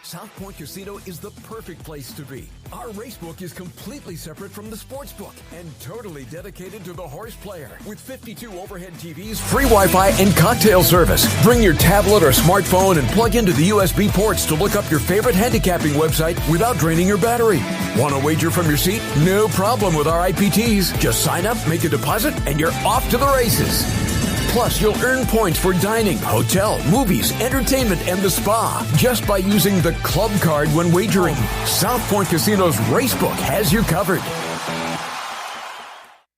South Point Casino is the perfect place to be. Our racebook is completely separate from the sportsbook and totally dedicated to the horse player. With 52 overhead TVs, free Wi-Fi, and cocktail service. Bring your tablet or smartphone and plug into the USB ports to look up your favorite handicapping website without draining your battery. Want to wager from your seat? No problem with our IPTs. Just sign up, make a deposit, and you're off to the races. Plus, you'll earn points for dining, hotel, movies, entertainment, and the spa just by using the club card when wagering. South Point Casino's Racebook has you covered.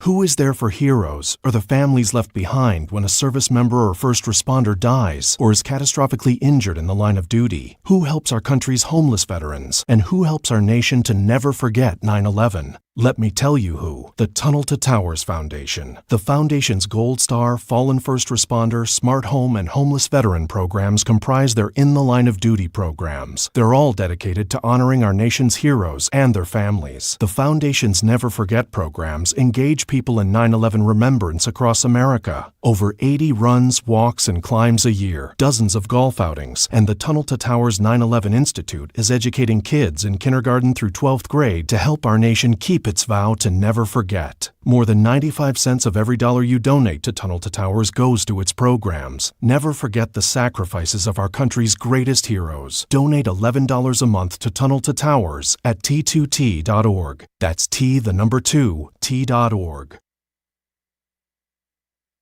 Who is there for heroes or the families left behind when a service member or first responder dies or is catastrophically injured in the line of duty? Who helps our country's homeless veterans? And who helps our nation to never forget 9/11? Let me tell you who. The Tunnel to Towers Foundation. The Foundation's Gold Star, Fallen First Responder, Smart Home, and Homeless Veteran programs comprise their In the Line of Duty programs. They're all dedicated to honoring our nation's heroes and their families. The Foundation's Never Forget programs engage people in 9/11 remembrance across America. Over 80 runs, walks, and climbs a year, dozens of golf outings, and the Tunnel to Towers 9/11 Institute is educating kids in kindergarten through 12th grade to help our nation keep its vow to never forget. More than 95 cents of every dollar you donate to Tunnel to Towers goes to its programs. Never forget the sacrifices of our country's greatest heroes. Donate $11 a month to Tunnel to Towers at T2T.org. That's T2T.org.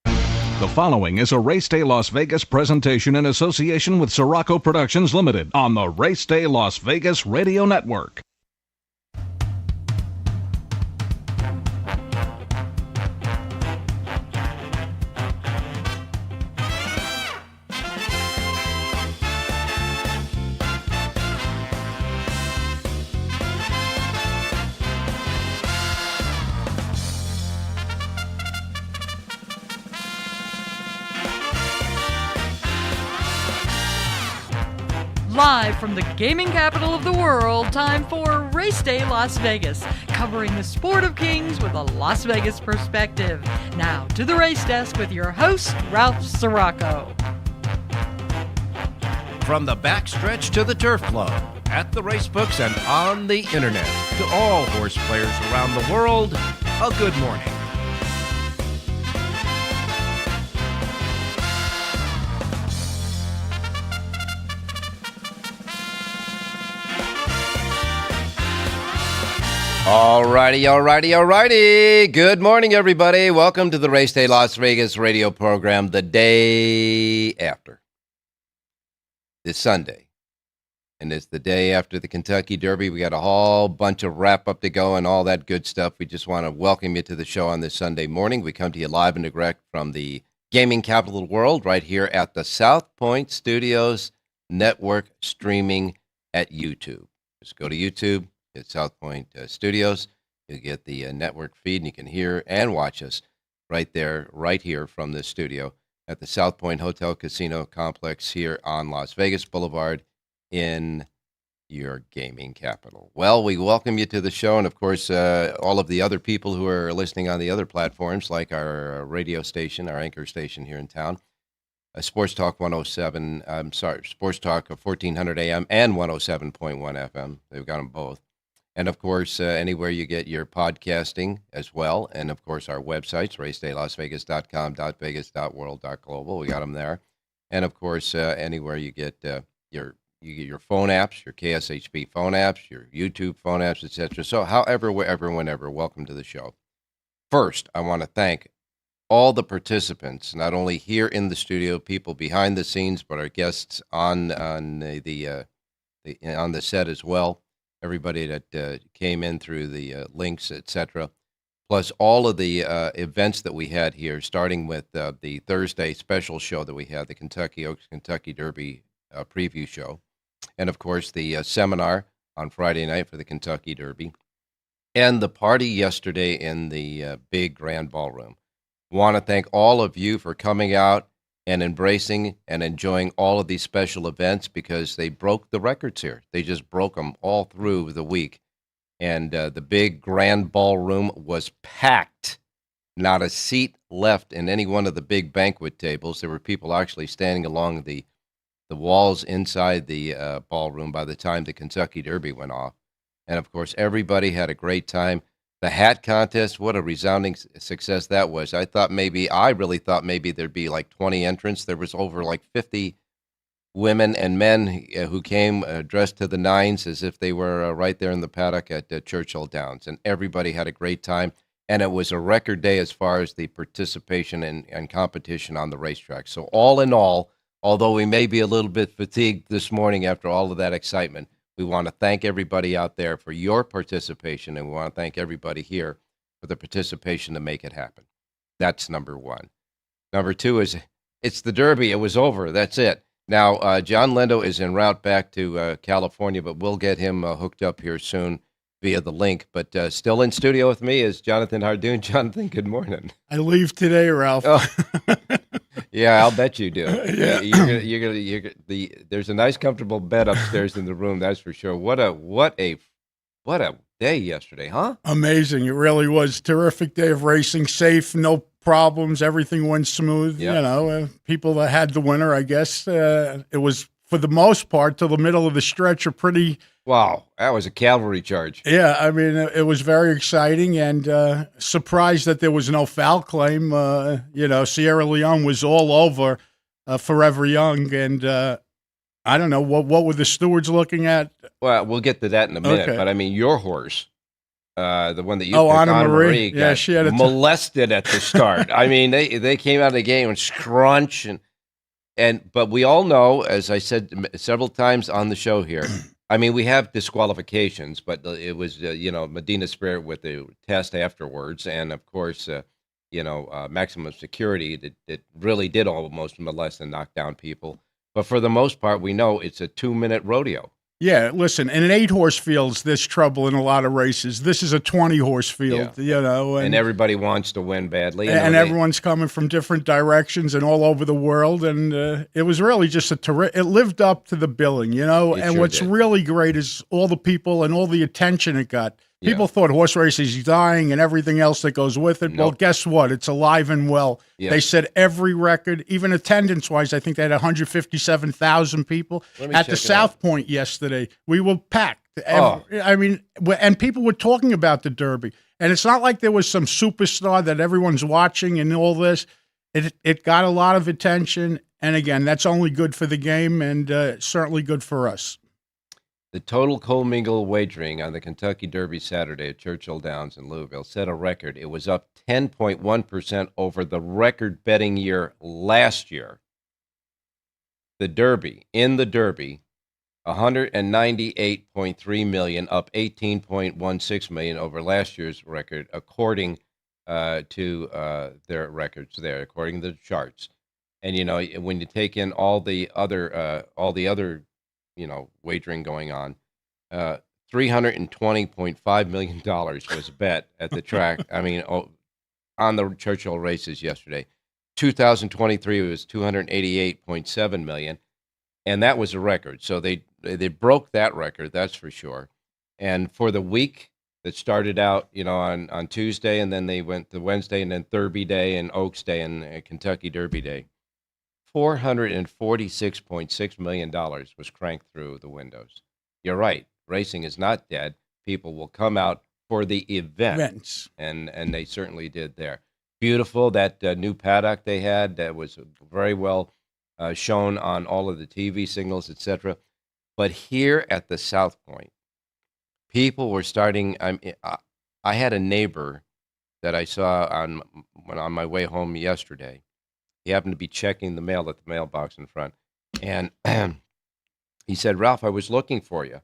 The following is a Race Day Las Vegas presentation in association with Siraco Productions Limited on the Race Day Las Vegas Radio Network. Live from the gaming capital of the world, time for Race Day Las Vegas, covering the sport of kings with a Las Vegas perspective. Now to the race desk with your host, Ralph Siraco. From the backstretch to the turf club, at the racebooks and on the internet, to all horse players around the world, a good morning. Alrighty. Good morning, everybody. Welcome to the Race Day Las Vegas radio program the day after. This Sunday. And it's the day after the Kentucky Derby. We got a whole bunch of wrap-up to go and all that good stuff. We just want to welcome you to the show on this Sunday morning. We come to you live and direct from the gaming capital of the world right here at the South Point Studios Network, streaming at YouTube. Just go to YouTube. At South Point Studios. You'll get the network feed, and you can hear and watch us right there, right here from this studio at the South Point Hotel Casino Complex here on Las Vegas Boulevard in your gaming capital. Well, we welcome you to the show, and of course, all of the other people who are listening on the other platforms, like our radio station, our anchor station here in town, Sports Talk 1400 AM and 107.1 FM. They've got them both. And, of course, anywhere you get your podcasting as well. And, of course, our websites, racedaylasvegas.com, .vegas.world, .global. We got them there. And, of course, anywhere you get your phone apps, your KSHP phone apps, your YouTube phone apps, etc. So, however, wherever, whenever, welcome to the show. First, I want to thank all the participants, not only here in the studio, people behind the scenes, but our guests on the set as well. Everybody that came in through the links, etc., plus all of the events that we had here, starting with the Thursday special show that we had, the Kentucky Oaks Kentucky Derby preview show, and, of course, the seminar on Friday night for the Kentucky Derby, and the party yesterday in the big grand ballroom. Want to thank all of you for coming out and embracing and enjoying all of these special events, because they broke the records here. They just broke them all through the week. And the big grand ballroom was packed. Not a seat left in any one of the big banquet tables. There were people actually standing along the the walls inside the ballroom by the time the Kentucky Derby went off. And, of course, everybody had a great time. The hat contest, what a resounding success that was. I really thought maybe there'd be like 20 entrants. There was over like 50 women and men who came dressed to the nines as if they were right there in the paddock at Churchill Downs. And everybody had a great time. And it was a record day as far as the participation and competition on the racetrack. So all in all, although we may be a little bit fatigued this morning after all of that excitement, we want to thank everybody out there for your participation, and we want to thank everybody here for the participation to make it happen. That's number one. Number two is it's the Derby. It was over. That's it. Now, John Lendo is en route back to California, but we'll get him hooked up here soon via the link. But still in studio with me is Jonathan Hardoon. Jonathan, good morning. I leave today, Ralph. Oh. Yeah, I'll bet you do. Yeah. There's a nice, comfortable bed upstairs in the room. That's for sure. What a day yesterday, huh? Amazing. It really was. Terrific day of racing. Safe, no problems. Everything went smooth. Yep. You know, people that had the winner, I guess. It was, for the most part, till the middle of the stretch, a pretty... Wow, that was a cavalry charge. Yeah, I mean, it was very exciting, and surprised that there was no foul claim. Sierra Leone was all over Forever Young, and I don't know, what were the stewards looking at? Well, we'll get to that in a minute, Okay. but I mean, your horse, the one that you Oh, picked, Anna Marie. got Yeah, she had molested at the start. I mean, they came out of the game and scrunch, but we all know, as I said several times on the show here, I mean, we have disqualifications, but it was, Medina Spirit with the test afterwards. And, of course, maximum security that really did almost molest and knock down people. But for the most part, we know it's a 2-minute rodeo. Yeah, listen, in an 8-horse fields, there's trouble in a lot of races. This is a 20-horse field, And everybody wants to win badly. And everyone's coming from different directions and all over the world. And it was really just it lived up to the billing, And sure what's did. really great is all the people and all the attention it got. People thought horse racing is dying and everything else that goes with it. Nope. Well, guess what? It's alive and well. Yeah. They set every record, even attendance-wise. I think they had 157,000 people Let me at the check it South Point yesterday. We were packed. Oh. I mean, and people were talking about the Derby. And it's not like there was some superstar that everyone's watching and all this. It got a lot of attention. And again, that's only good for the game and certainly good for us. The total commingle wagering on the Kentucky Derby Saturday at Churchill Downs in Louisville set a record. It was up 10.1% over the record betting year last year. The Derby, 198.3 million, up 18.16 million over last year's record, according to their records there, according to the charts. And when you take in all the other wagering going on, $320.5 million was bet at the track. I mean, on the Churchill races yesterday. 2023 was $288.7 million, and that was a record. So they broke that record, that's for sure. And for the week that started out, on Tuesday, and then they went to Wednesday, and then Derby Day and Oaks Day and Kentucky Derby Day, $446.6 million was cranked through the windows. You're right. Racing is not dead. People will come out for the events. And they certainly did there. Beautiful, that new paddock they had that was very well shown on all of the TV signals, etc. But here at the South Point, people were starting. I had a neighbor that I saw on my way home yesterday. He happened to be checking the mail at the mailbox in front. And he said, "Ralph, I was looking for you."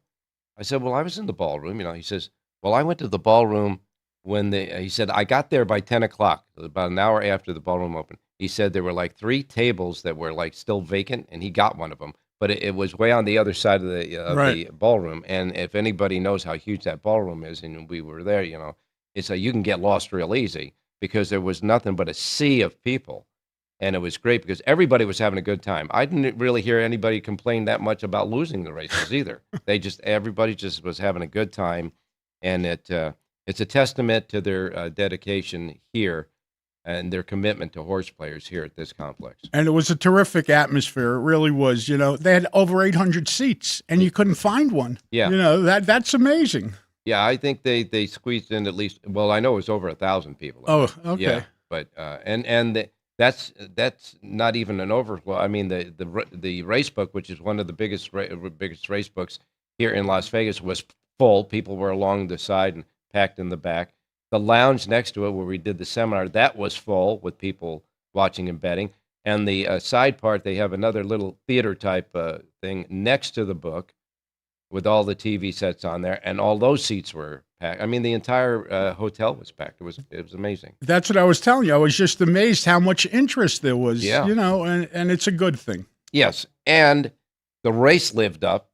I said, "Well, I was in the ballroom." He says, "Well, I went to the ballroom he said, I got there by 10 o'clock, about an hour after the ballroom opened. He said there were like 3 tables that were like still vacant, and he got one of them. But it was way on the other side of the ballroom. And if anybody knows how huge that ballroom is, and we were there, it's you can get lost real easy because there was nothing but a sea of people. And it was great because everybody was having a good time. I didn't really hear anybody complain that much about losing the races either. Everybody just was having a good time. And it's a testament to their dedication here and their commitment to horse players here at this complex. And it was a terrific atmosphere. It really was. They had over 800 seats, and you couldn't find one. Yeah. That's amazing. Yeah, I think they squeezed in at least. Well, I know it was over 1,000 people. Oh, okay. Yeah, but that's not even an overflow. I mean, the race book, which is one of the biggest race books here in Las Vegas, was full. People were along the side and packed in the back. The lounge next to it, where we did the seminar, that was full with people watching and betting. And the side part, they have another little theater type thing next to the book, with all the TV sets on there, and all those seats were packed. I mean, the entire hotel was packed. It was amazing. That's what I was telling you. I was just amazed how much interest there was. Yeah. And it's a good thing. Yes, and the race lived up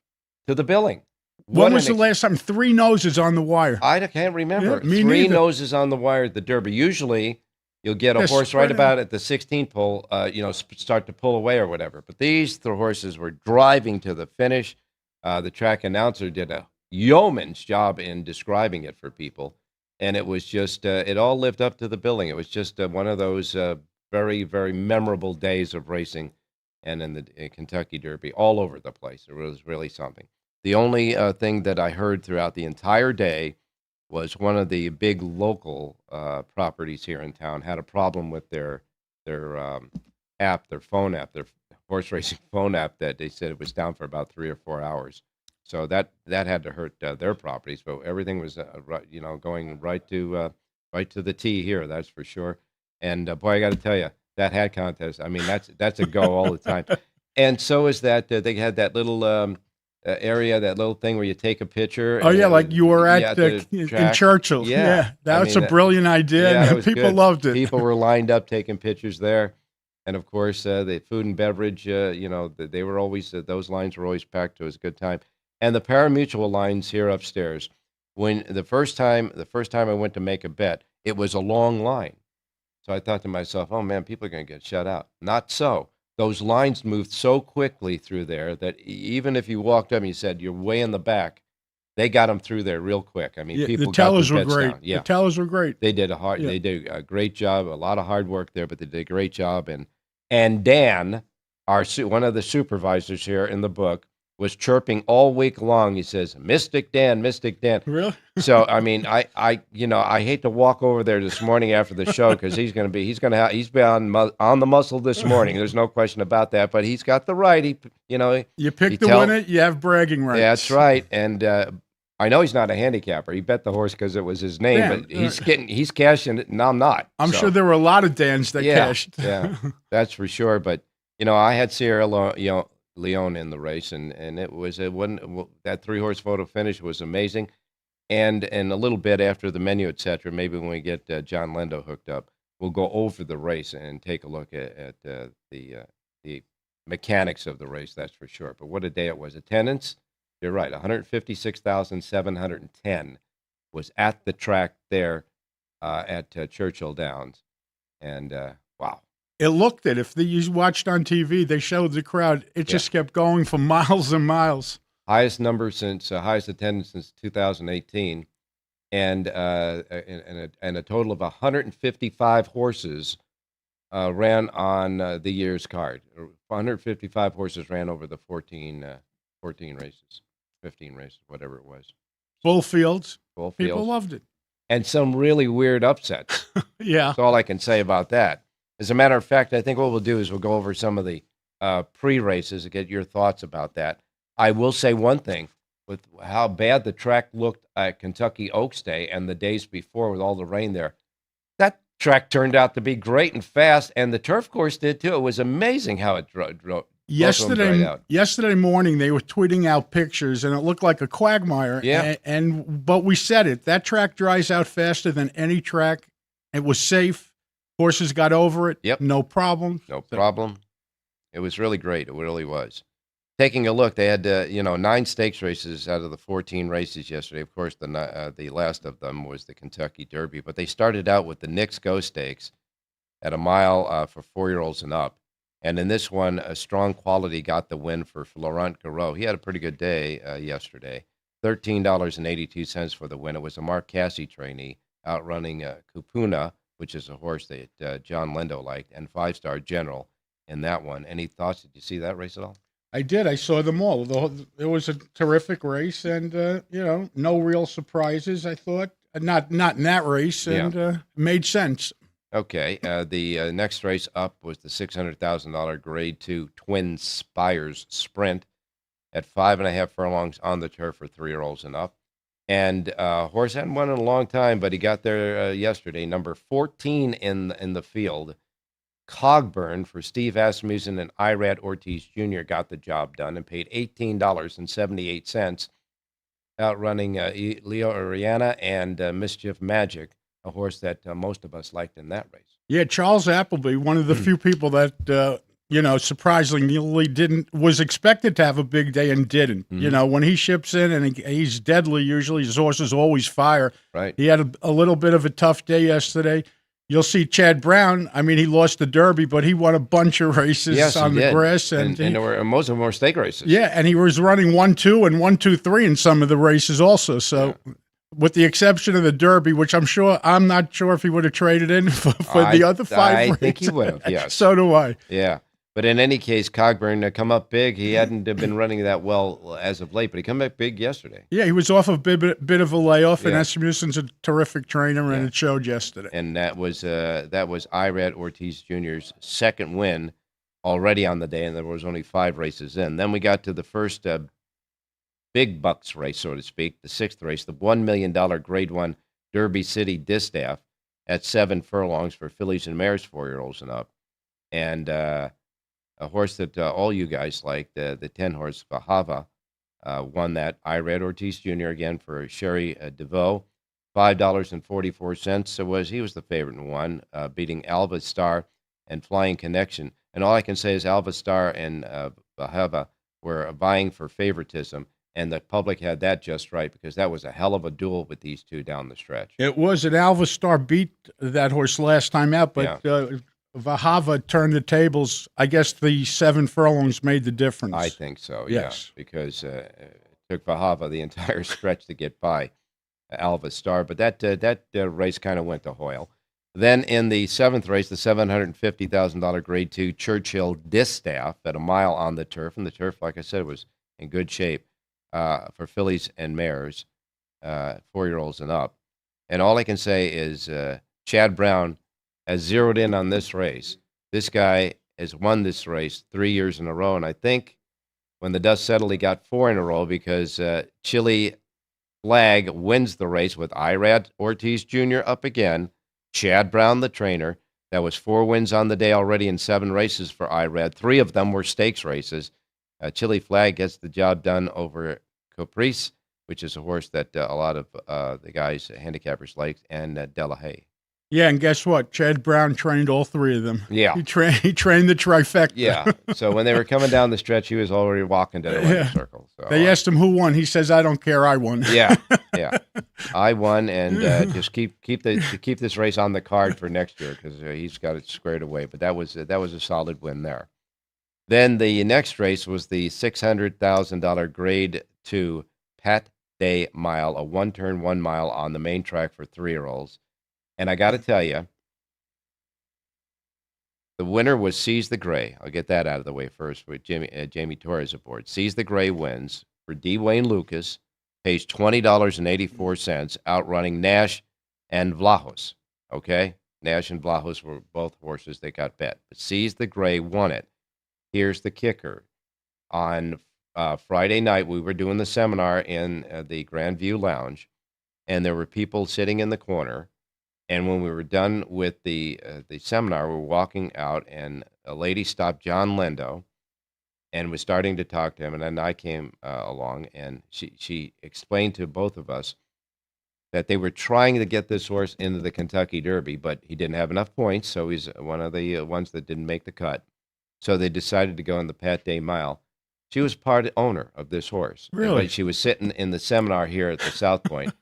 to the billing. When was the last time? 3 noses on the wire. I can't remember. Yeah, me 3 neither. noses on the wire at the Derby. Usually, you'll get a They're horse spread right out. about at the 16th pole, start to pull away or whatever. But these 3 horses were driving to the finish. The track announcer did a yeoman's job in describing it for people, and it was just it all lived up to the billing. It was just one of those very, very memorable days of racing, and in the Kentucky Derby all over the place. It was really something. The only thing that I heard throughout the entire day was one of the big local properties here in town had a problem with their app, their phone app, their horse racing phone app, that they said it was down for about 3 or 4 hours. So that had to hurt their properties, but everything was going right to the tee here. That's for sure. And boy, I got to tell you, that hat contest. I mean, that's a go all the time. And so is that they had that little area, that little thing where you take a picture. Oh, yeah, like you were at the in track. Churchill. Yeah. That was a brilliant idea, Yeah, it and was people good. loved it. People were lined up taking pictures there. And, of course, the food and beverage, they were always, those lines were always packed. It was a good time. And the pari-mutuel lines here upstairs, when the first time I went to make a bet, it was a long line. So I thought to myself, oh, man, people are going to get shut out. Not so. Those lines moved so quickly through there that even if you walked up and you said you're way in the back, they got them through there real quick. I mean, people the tellers got were their bets great. down. Yeah. The tellers were great. They did they did a great job, a lot of hard work there, but they did a great job. And Dan, one of the supervisors here in the book, was chirping all week long. He says, Mystic Dan, Mystic Dan. Really? So, I mean, I hate to walk over there this morning after the show, because he's been on the muscle this morning. There's no question about that, but he's got the right. You pick the winner, you have bragging rights. Yeah, that's right. And I know he's not a handicapper. He bet the horse because it was his name, Dan, but he's cashing it, and I'm not. I'm sure there were a lot of Dans that cashed. Yeah, that's for sure. But I had Sierra Leone in the race, and it wasn't that 3-horse photo finish was amazing. And a little bit after the menu, etc., maybe when we get John Lendo hooked up, we'll go over the race and take a look at the mechanics of the race. That's for sure. But what a day it was! Attendance, you're right, 156,710 was at the track there at Churchill Downs, and wow. It looked it. If you watched on TV, they showed the crowd. It just kept going for miles and miles. Highest attendance since 2018, and a total of 155 horses ran on the year's card. 155 horses ran over the 14 races, 15 races, whatever it was. Full fields. Full People fields. loved it. And some really weird upsets. Yeah. That's all I can say about that. As a matter of fact, I think what we'll do is we'll go over some of the pre-races and get your thoughts about that. I will say one thing, with how bad the track looked at Kentucky Oaks Day and the days before with all the rain there, that track turned out to be great and fast, and the turf course did too. It was amazing how it dried out. Yesterday morning, they were tweeting out pictures, and it looked like a quagmire. Yeah. But we said it. That track dries out faster than any track. It was safe. Horses got over it. Yep. No problem. No problem. It was really great. It really was. Taking a look, they had 9 stakes races out of the 14 races yesterday. Of course, the last of them was the Kentucky Derby, but they started out with the Knicks Go Stakes at a mile for 4-year-olds and up. And in this one, a Strong Quality got the win for Florent Garreau. He had a pretty good day yesterday. $13.82 for the win. It was a Mark Casse trainee outrunning Kupuna, which is a horse that John Lindo liked, and 5-star General in that one. Any thoughts? Did you see that race at all? I did. I saw them all. It was a terrific race, and no real surprises. I thought not in that race, and made sense. Okay. The next race up was the $600,000 Grade 2 Twin Spires Sprint at 5.5 furlongs on the turf for 3-year-olds and up. And horse hadn't won in a long time, but he got there yesterday. Number 14 in the field. Cogburn for Steve Asmussen and Irad Ortiz Jr. got the job done and paid $18.78, outrunning Leo Ariana and Mischief Magic, a horse that most of us liked in that race. Yeah, Charles Appleby, one of the few people that surprisingly was expected to have a big day and didn't. Mm-hmm. When he ships in and he's deadly, usually his horses always fire. Right. He had a little bit of a tough day yesterday. You'll see Chad Brown. I mean, he lost the Derby, but he won a bunch of races on the grass. And most of them were stake races. Yeah, and he was running 1-2 and 1-2-3 in some of the races also. So, with the exception of the Derby, which I'm not sure if he would have traded in for the other 5 races. I think he would have, yes. So do I. Yeah. But in any case, Cogburn come up big. He hadn't been running that well as of late, but he come back big yesterday. Yeah, he was off a bit of a layoff, and Asmussen's a terrific trainer, and it showed yesterday. And that was Irad Ortiz Jr.'s second win already on the day, and there was only 5 races in. Then we got to the first big bucks race, so to speak, the 6th race, the $1 million Grade 1 Derby City Distaff at 7 furlongs for fillies and mares, 4-year-olds and up. And a horse that all you guys like, the 10-horse Bahava, won that. Irad Ortiz Jr. again for Sherry DeVoe, $5.44. So he was the favorite in one, beating Alva Star and Flying Connection. And all I can say is Alva Star and Bahava were vying for favoritism, and the public had that just right because that was a hell of a duel with these two down the stretch. It was. An Alva Star beat that horse last time out, but Vahava turned the tables. I guess the 7 furlongs made the difference. I think so, yes. Because it took Vahava the entire stretch to get by Alva Star. But that race kind of went to Hoyle. Then in the 7th race, the $750,000 Grade 2 Churchill Distaff at 1 mile on the turf. And the turf, like I said, was in good shape for fillies and mares, 4-year-olds and up. And all I can say is Chad Brown has zeroed in on this race. This guy has won this race 3 years in a row, and I think when the dust settled, he got 4 in a row because Chili Flag wins the race with Irad Ortiz Jr. up again, Chad Brown, the trainer. That was 4 wins on the day already in 7 races for Irad. 3 of them were stakes races. Chili Flag gets the job done over Caprice, which is a horse that a lot of the guys, handicappers, liked, and Delahaye. Yeah, and guess what? Chad Brown trained all 3 of them. Yeah. He trained the trifecta. Yeah. So when they were coming down the stretch, he was already walking to the winning circle. So, they asked him who won. He says, "I don't care. I won." Yeah. I won, and just keep this race on the card for next year because he's got it squared away. But that was a solid win there. Then the next race was the $600,000 Grade 2 Pat Day Mile, a 1-turn 1 mile on the main track for 3-year-olds. And I got to tell you, the winner was Seize the Gray. I'll get that out of the way first with Jamie Torres aboard. Seize the Gray wins for D. Wayne Lucas, pays $20.84, outrunning Nash and Vlahos. Okay? Nash and Vlahos were both horses that got bet. But Seize the Gray won it. Here's the kicker. On Friday night, we were doing the seminar in the Grandview Lounge, and there were people sitting in the corner. And when we were done with the seminar, we were walking out, and a lady stopped John Lindo and was starting to talk to him. And then I came along, and she explained to both of us that they were trying to get this horse into the Kentucky Derby, but he didn't have enough points, so he's one of the ones that didn't make the cut. So they decided to go in the Pat Day Mile. She was part owner of this horse. Really? But she was sitting in the seminar here at the South Point.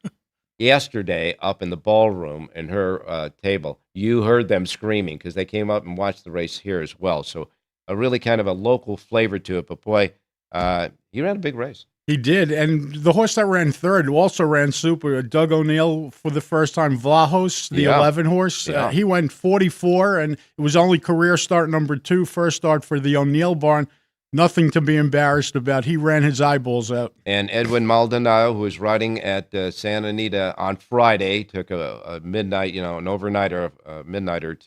Yesterday, up in the ballroom in her table, you heard them screaming because they came up and watched the race here as well. So a really kind of a local flavor to it. But boy, he ran a big race. He did, and the horse that ran third also ran super. Doug O'Neill for the first time. Vlahos, the 11 horse, he went 44, and it was only career start number 2, first start for the O'Neill barn. Nothing to be embarrassed about. He ran his eyeballs out. And Edwin Maldonado, who was riding at Santa Anita on Friday, took a midnight, an overnighter, midnighter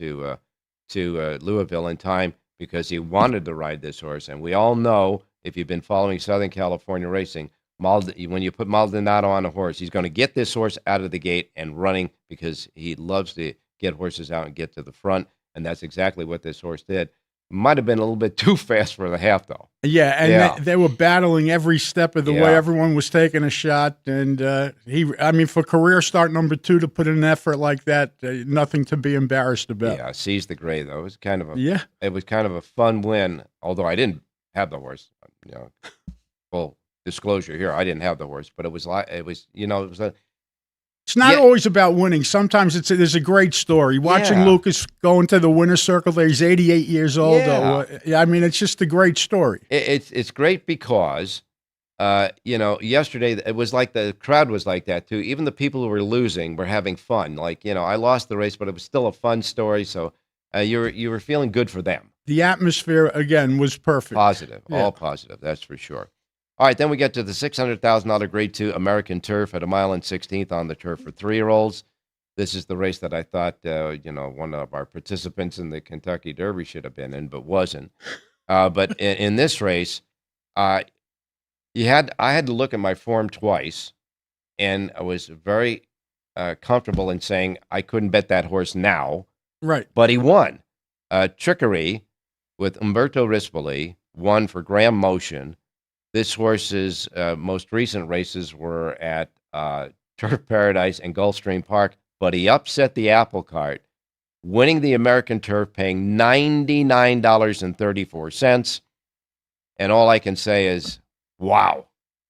to Louisville in time because he wanted to ride this horse. And we all know, if you've been following Southern California racing, when you put Maldonado on a horse, he's going to get this horse out of the gate and running because he loves to get horses out and get to the front. And that's exactly what this horse did. Might have been a little bit too fast for the half, though. Yeah, and They were battling every step of the way. Everyone was taking a shot, and for career start number 2 to put in an effort like that, nothing to be embarrassed about. Yeah, Seize the Gray, though. It was kind of a fun win, although I didn't have the horse. Full disclosure here, I didn't have the horse, but it was It's not always about winning. Sometimes there's a great story. Watching Lucas go into the winner's circle there, he's 88 years old. It's just a great story. It's great because, yesterday it was like the crowd was like that too. Even the people who were losing were having fun. I lost the race, but it was still a fun story. So you were feeling good for them. The atmosphere, again, was perfect. Positive, all positive, that's for sure. All right, then we get to the $600,000 Grade 2 American Turf at 1 mile and 16th on the turf for 3-year-olds. This is the race that I thought, one of our participants in the Kentucky Derby should have been in, but wasn't. But in this race, I had to look at my form twice, and I was very comfortable in saying I couldn't bet that horse now. Right. But he won. Trickery with Umberto Rispoli won for Graham Motion. This horse's most recent races were at Turf Paradise and Gulfstream Park, but he upset the apple cart, winning the American Turf, paying $99.34. And all I can say is, wow.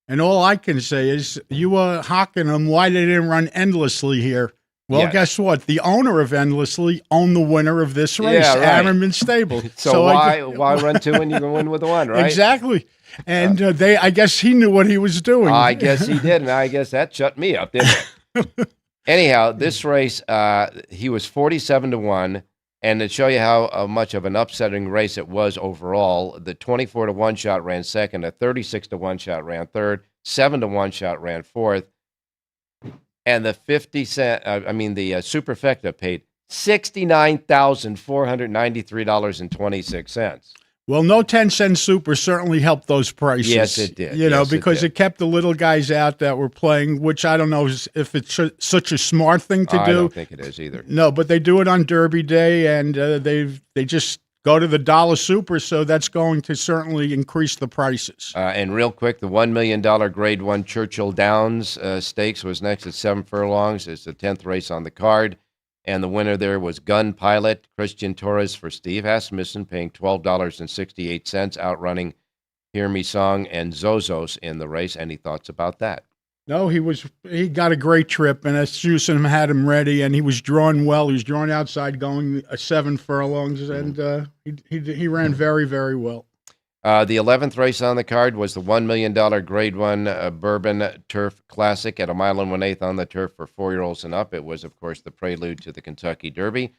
And all I can say is, you were hawking them why they didn't run Endlessly here. Well, Guess what? The owner of Endlessly owned the winner of this race, Ammerman Stable. So why run 2 when you can win with 1, right? Exactly. And I guess he knew what he was doing. I guess he did, and I guess that shut me up, didn't it? Anyhow, this race, he was 47-1, and to show you how much of an upsetting race it was overall, the 24-1 shot ran second, a 36-1 shot ran third, 7-1 shot ran fourth, and the superfecta paid $69,493.26. Well, no 10-cent super certainly helped those prices. Yes, it did. Because it kept the little guys out that were playing, which I don't know if it's such a smart thing to do. I don't think it is either. No, but they do it on Derby Day, and they just go to the dollar super, so that's going to certainly increase the prices. And real quick, the $1 million Grade 1 Churchill Downs Stakes was next at 7 furlongs. It's the 10th race on the card. And the winner there was Gun Pilot, Christian Torres for Steve Asmussen, paying $12.68, outrunning Hear Me Song and Zozos in the race. Any thoughts about that? No, he got a great trip, and Asmussen had him ready, and he was drawn well. He was drawn outside going 7 furlongs, and he ran very, very well. The 11th race on the card was the $1 million Grade 1 Bourbon Turf Classic at 1 mile and 1/8 on the turf for 4-year-olds and up. It was, of course, the prelude to the Kentucky Derby.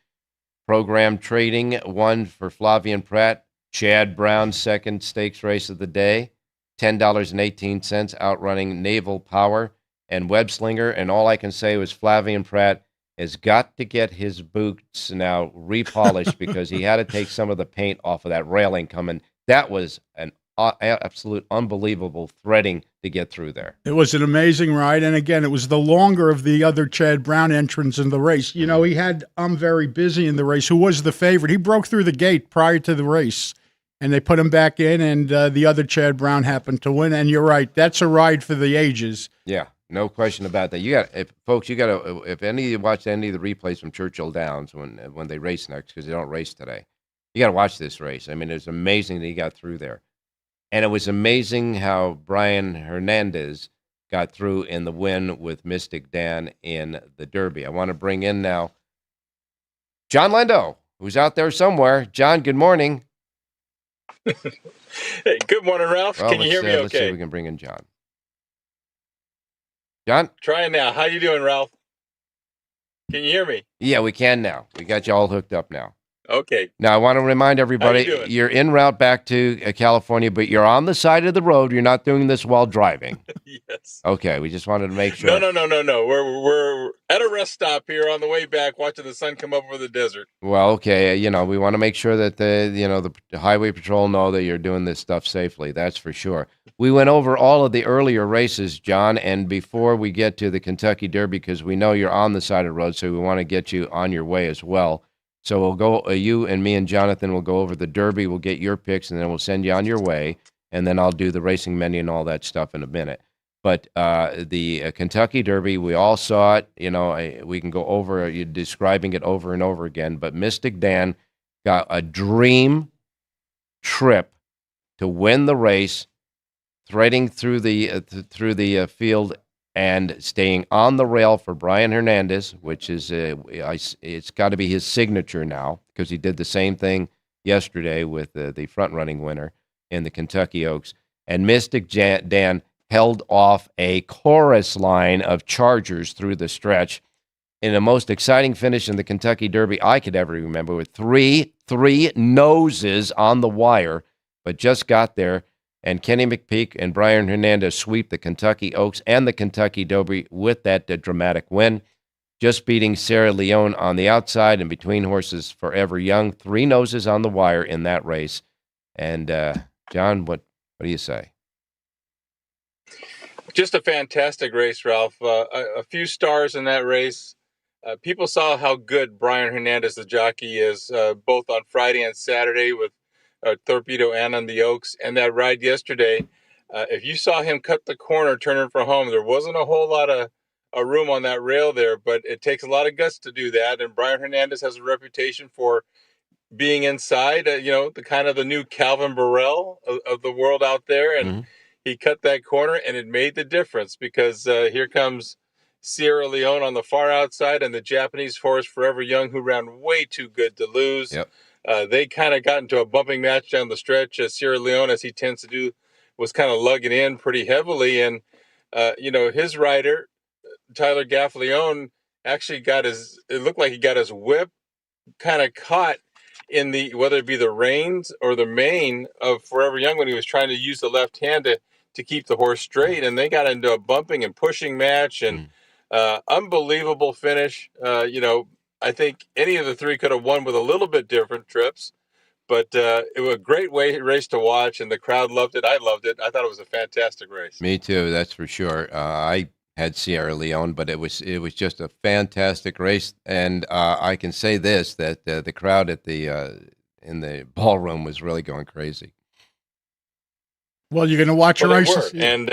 Program trading, 1 for Flavian Pratt, Chad Brown's second stakes race of the day, $10.18, outrunning Naval Power and Web Slinger. And all I can say was Flavian Pratt has got to get his boots now repolished because he had to take some of the paint off of that railing coming. That was an absolute unbelievable threading to get through there. It was an amazing ride, and again, it was the longer of the other Chad Brown entrants in the race. He had I'm Very Busy in the race, who was the favorite. He broke through the gate prior to the race, and they put him back in, and the other Chad Brown happened to win. And you're right, that's a ride for the ages. Yeah, no question about that. If any of you watched any of the replays from Churchill Downs when they race next, because they don't race today, you got to watch this race. I mean, it was amazing that he got through there. And it was amazing how Brian Hernandez got through in the win with Mystic Dan in the Derby. I want to bring in now John Lendo, who's out there somewhere. John, good morning. Hey, good morning, Ralph. Can you hear me okay? Let's see if we can bring in John. John? Trying now. How you doing, Ralph? Can you hear me? Yeah, we can now. We got you all hooked up now. Okay. Now, I want to remind How everybody, you doing? you're en route back to California, but you're on the side of the road. You're not doing this while driving. Yes. Okay, we just wanted to make sure. No. We're at a rest stop here on the way back, watching the sun come up over the desert. Well, okay, we want to make sure that the highway patrol know that you're doing this stuff safely. That's for sure. We went over all of the earlier races, John, and before we get to the Kentucky Derby, because we know you're on the side of the road, so we want to get you on your way as well. So we'll go, you and me and Jonathan will go over the Derby. We'll get your picks, and then we'll send you on your way, and then I'll do the racing menu and all that stuff in a minute. But the Kentucky Derby, we all saw it. We can go over you describing it over and over again. But Mystic Dan got a dream trip to win the race, threading through the field and staying on the rail for Brian Hernandez, which is it's got to be his signature now because he did the same thing yesterday with the front-running winner in the Kentucky Oaks. And Mystic Dan held off a chorus line of chargers through the stretch in the most exciting finish in the Kentucky Derby I could ever remember, with three noses on the wire, but just got there. And Kenny McPeak and Brian Hernandez sweep the Kentucky Oaks and the Kentucky Derby with that dramatic win, just beating Sierra Leone on the outside and between horses Forever Young. 3 noses on the wire in that race. And, John, what do you say? Just a fantastic race, Ralph. A few stars in that race. People saw how good Brian Hernandez, the jockey, is both on Friday and Saturday with Torpedo and on the Oaks. And that ride yesterday, if you saw him cut the corner turning for home, there wasn't a whole lot of room on that rail there, but it takes a lot of guts to do that. And Brian Hernandez has a reputation for being inside, the kind of the new Calvin Burrell of the world out there. And he cut that corner, and it made the difference because here comes Sierra Leone on the far outside and the Japanese horse Forever Young, who ran way too good to lose. Yep. They kind of got into a bumping match down the stretch. Sierra Leone, as he tends to do, was kind of lugging in pretty heavily. And, his rider, Tyler Gaffleone, actually it looked like he got his whip kind of caught in whether it be the reins or the mane of Forever Young when he was trying to use the left hand to keep the horse straight. And they got into a bumping and pushing match, and unbelievable finish. I think any of the 3 could have won with a little bit different trips, but it was a great race to watch, and the crowd loved it. I loved it. I thought it was a fantastic race. Me too, that's for sure. I had Sierra Leone, but it was just a fantastic race, and I can say this, that the crowd at in the ballroom was really going crazy. Well, you're going to watch a race, and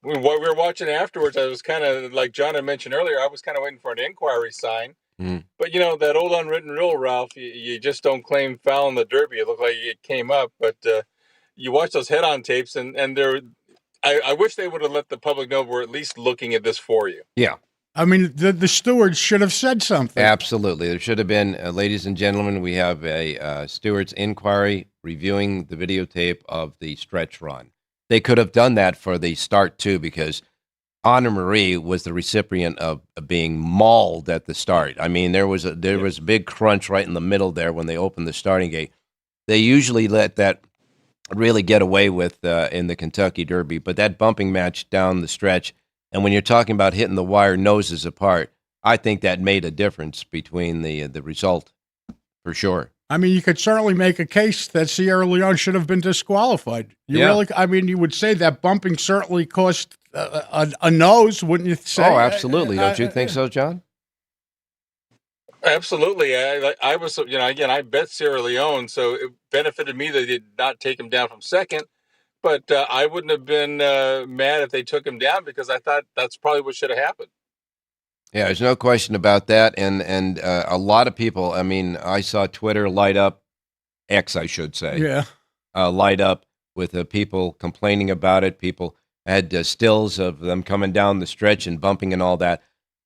what we were watching afterwards, I was kind of, like John had mentioned earlier, I was kind of waiting for an inquiry sign. But, that old unwritten rule, Ralph, you just don't claim foul in the Derby. It looked like it came up, but you watch those head-on tapes, and I wish they would have let the public know we're at least looking at this for you. Yeah. I mean, the stewards should have said something. Absolutely. There should have been, ladies and gentlemen, we have a steward's inquiry reviewing the videotape of the stretch run. They could have done that for the start, too, because Anna Marie was the recipient of being mauled at the start. I mean, there was a big crunch right in the middle there when they opened the starting gate. They usually let that really get away with in the Kentucky Derby, but that bumping match down the stretch, and when you're talking about hitting the wire noses apart, I think that made a difference between the result, for sure. I mean, you could certainly make a case that Sierra Leone should have been disqualified. You would say that bumping certainly cost a nose, wouldn't you say? Oh, absolutely. Don't you think so, John? Absolutely. I was, again, I bet Sierra Leone, so it benefited me that they did not take him down from second. But I wouldn't have been mad if they took him down, because I thought that's probably what should have happened. Yeah, there's no question about that. And a lot of people, I mean, I saw Twitter light up, X, I should say, light up with people complaining about it. People had stills of them coming down the stretch and bumping and all that.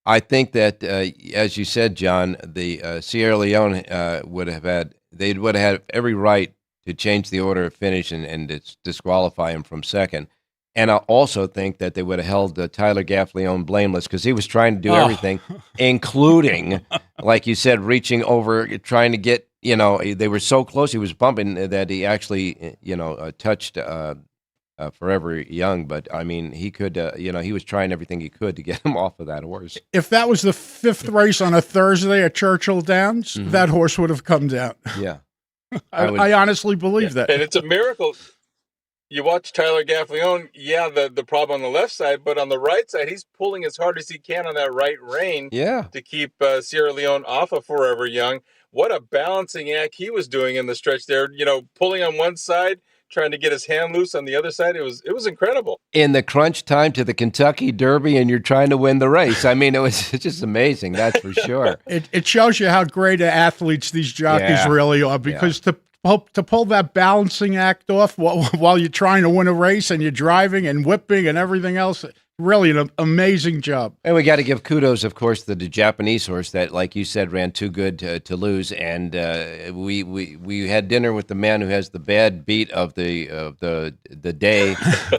I think that, as you said, John, the Sierra Leone would have had every right to change the order of finish and disqualify him from second. And I also think that they would have held Tyler Gaffalione blameless because he was trying to do everything, including, like you said, reaching over, trying to get, they were so close. He was bumping that he actually, touched Forever Young. But, I mean, he could, he was trying everything he could to get him off of that horse. If that was the 5th race on a Thursday at Churchill Downs, that horse would have come down. Yeah. I honestly believe that. And it's a miracle. You watch Tyler Gaffalione, the problem on the left side, but on the right side, he's pulling as hard as he can on that right rein to keep Sierra Leone off of Forever Young. What a balancing act he was doing in the stretch there, pulling on one side, trying to get his hand loose on the other side. It was incredible. In the crunch time to the Kentucky Derby, and you're trying to win the race. I mean, it's just amazing, that's for sure. It shows you how great athletes these jockeys really are, because to pull that balancing act off while you're trying to win a race and you're driving and whipping and everything else, really an amazing job. And we got to give kudos, of course, to the Japanese horse that, like you said, ran too good to lose. And we had dinner with the man who has the bad beat of the day,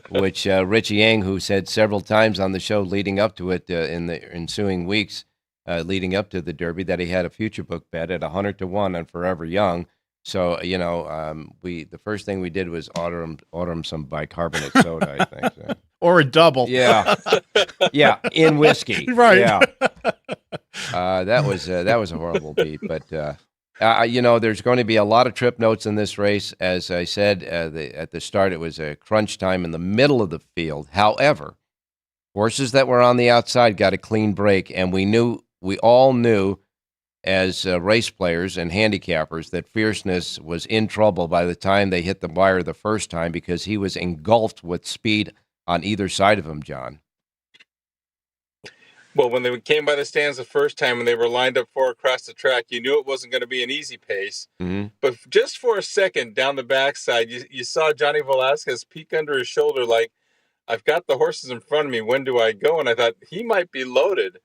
which Richie Yang, who said several times on the show leading up to it in the ensuing weeks leading up to the Derby that he had a future book bet at 100-1 on Forever Young. So, the first thing we did was order him some bicarbonate soda, I think. So. Or a double. Yeah. Yeah, in whiskey. Right. Yeah. That was a horrible beat. But, there's going to be a lot of trip notes in this race. As I said at the start, it was a crunch time in the middle of the field. However, horses that were on the outside got a clean break, and we all knew as race players and handicappers that Fierceness was in trouble by the time they hit the wire the first time, because he was engulfed with speed on either side of him, John. Well, when they came by the stands the first time and they were lined up across the track, you knew it wasn't going to be an easy pace. Mm-hmm. But just for a second down the backside, you saw Johnny Velasquez peek under his shoulder like, I've got the horses in front of me. When do I go? And I thought he might be loaded.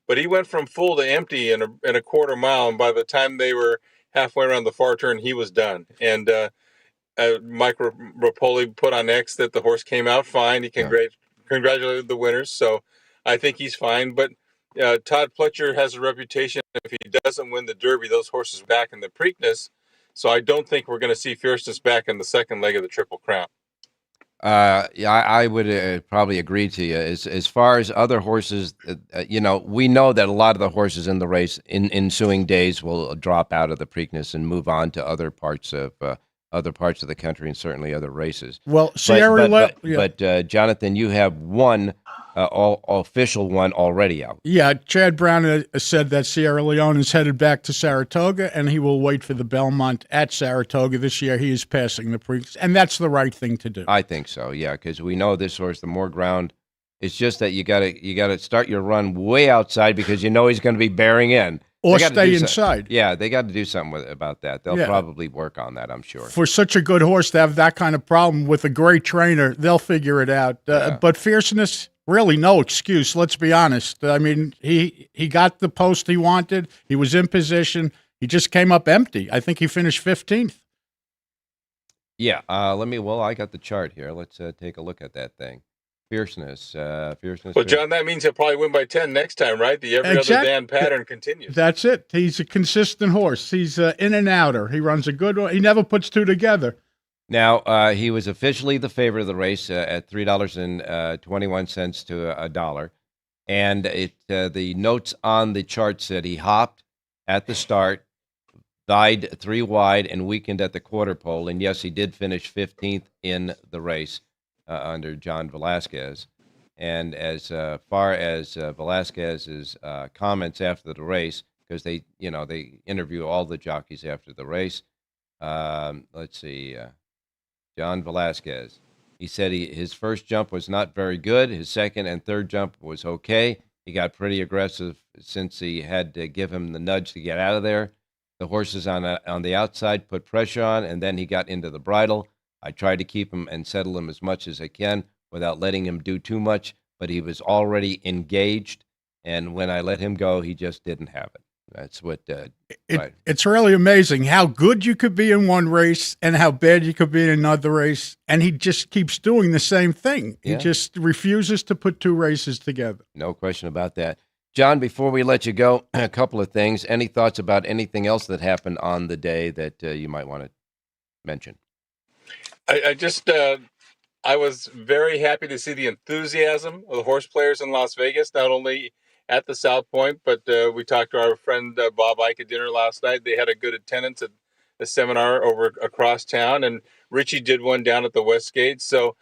But he went from full to empty in a quarter mile, and by the time they were halfway around the far turn, he was done. And Mike Rapoli put on X that the horse came out fine. He congratulated the winners, so I think he's fine. But Todd Pletcher has a reputation. If he doesn't win the Derby, those horses are back in the Preakness. So I don't think we're going to see Fierceness back in the second leg of the Triple Crown. I would probably agree to you. As far as other horses, we know that a lot of the horses in the race in ensuing days will drop out of the Preakness and move on to other parts of the country and certainly other races. Well, but Jonathan, you have one official one already out. Yeah, Chad Brown said that Sierra Leone is headed back to Saratoga, and he will wait for the Belmont at Saratoga this year. He is passing the Preakness, and that's the right thing to do. I think so, yeah, because we know this horse, the more ground, it's just that you gotta start your run way outside because you know he's going to be bearing in. Or stay inside. Yeah, they got to do something about that. They'll probably work on that, I'm sure. For such a good horse to have that kind of problem with a great trainer, they'll figure it out. But Fierceness, really no excuse, let's be honest. I mean, he got the post he wanted. He was in position. He just came up empty. I think he finished 15th. Yeah, I got the chart here. Let's take a look at that thing. Fierceness. Well, John, that means he'll probably win by 10 next time, right? The every other Dan pattern continues. That's it. He's a consistent horse. He's in and outer. He runs a good one. He never puts two together. Now, he was officially the favorite of the race at $3.21 to $1. And the notes on the chart said he hopped at the start, died 3 wide, and weakened at the quarter pole. And yes, he did finish 15th in the race. Under John Velasquez. And as far as Velasquez's comments after the race, because they interview all the jockeys after the race. Let's see, John Velasquez. He said his first jump was not very good. His second and third jump was okay. He got pretty aggressive since he had to give him the nudge to get out of there. The horses on the outside put pressure on, and then he got into the bridle. I tried to keep him and settle him as much as I can without letting him do too much, but he was already engaged, and when I let him go, he just didn't have it. That's what. Right. It's really amazing how good you could be in one race and how bad you could be in another race, and he just keeps doing the same thing. Yeah. He just refuses to put two races together. No question about that. John, before we let you go, a couple of things. Any thoughts about anything else that happened on the day that you might want to mention? I was very happy to see the enthusiasm of the horse players in Las Vegas, not only at the South Point, but we talked to our friend Bob Ike at dinner last night. They had a good attendance at the seminar over across town, and Richie did one down at the Westgate. So,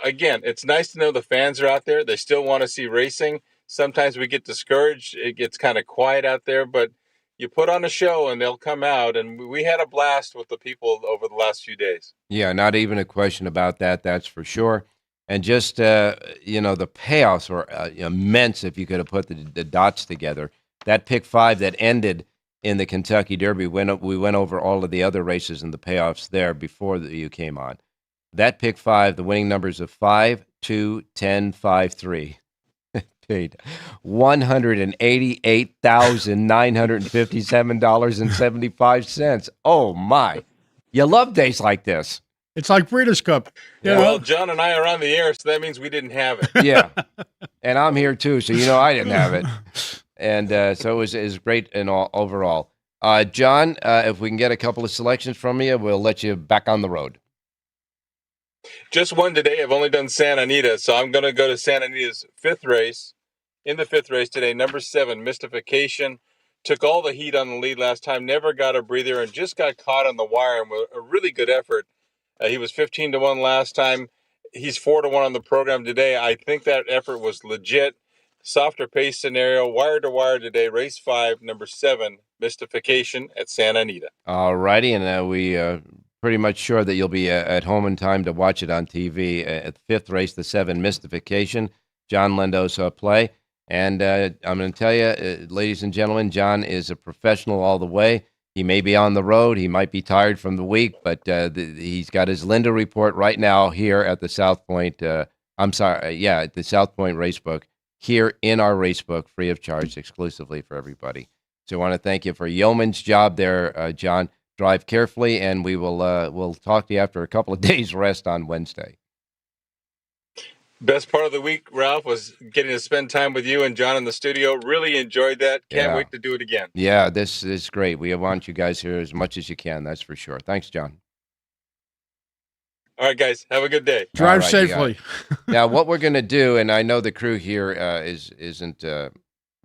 again, it's nice to know the fans are out there. They still want to see racing. Sometimes we get discouraged. It gets kind of quiet out there, but you put on a show and they'll come out, and we had a blast with the people over the last few days. Yeah, not even a question about that. That's for sure. And just, the payoffs were immense if you could have put the dots together. That pick 5 that ended in the Kentucky Derby, we went over all of the other races and the payoffs there before you came on. That pick 5, the winning numbers of 5, 2, 10, 5, 3. Paid $188,957.75. Oh, my. You love days like this. It's like Breeders' Cup. Well, John and I are on the air, so that means we didn't have it. Yeah. And I'm here, too, so I didn't have it. And so it was great in all overall. John, if we can get a couple of selections from you, we'll let you back on the road. Just one today. I've only done Santa Anita, so I'm going to go to Santa Anita's 5th race. In the 5th race today, number 7, Mystification. Took all the heat on the lead last time, never got a breather, and just got caught on the wire and with a really good effort. He was 15-1 last time. He's 4-1 on the program today. I think that effort was legit. Softer pace scenario, wire to wire today. Race 5, number 7, Mystification at Santa Anita. All righty, and we pretty much sure that you'll be at home in time to watch it on TV. At the 5th race, the 7, Mystification, John Lendo's play. And I'm going to tell you, ladies and gentlemen, John is a professional all the way. He may be on the road. He might be tired from the week, but he's got his Linda report right now here at the South Point. At the South Point Racebook, here in our Racebook, free of charge, exclusively for everybody. So I want to thank you for yeoman's job there, John. Drive carefully, and we'll talk to you after a couple of days' rest on Wednesday. Best part of the week, Ralph, was getting to spend time with you and John in the studio. Really enjoyed that. Can't wait to do it again. Yeah, this is great. We want you guys here as much as you can, that's for sure. Thanks, John. All right, guys. Have a good day. Drive safely. Now, what we're going to do, and I know the crew here isn't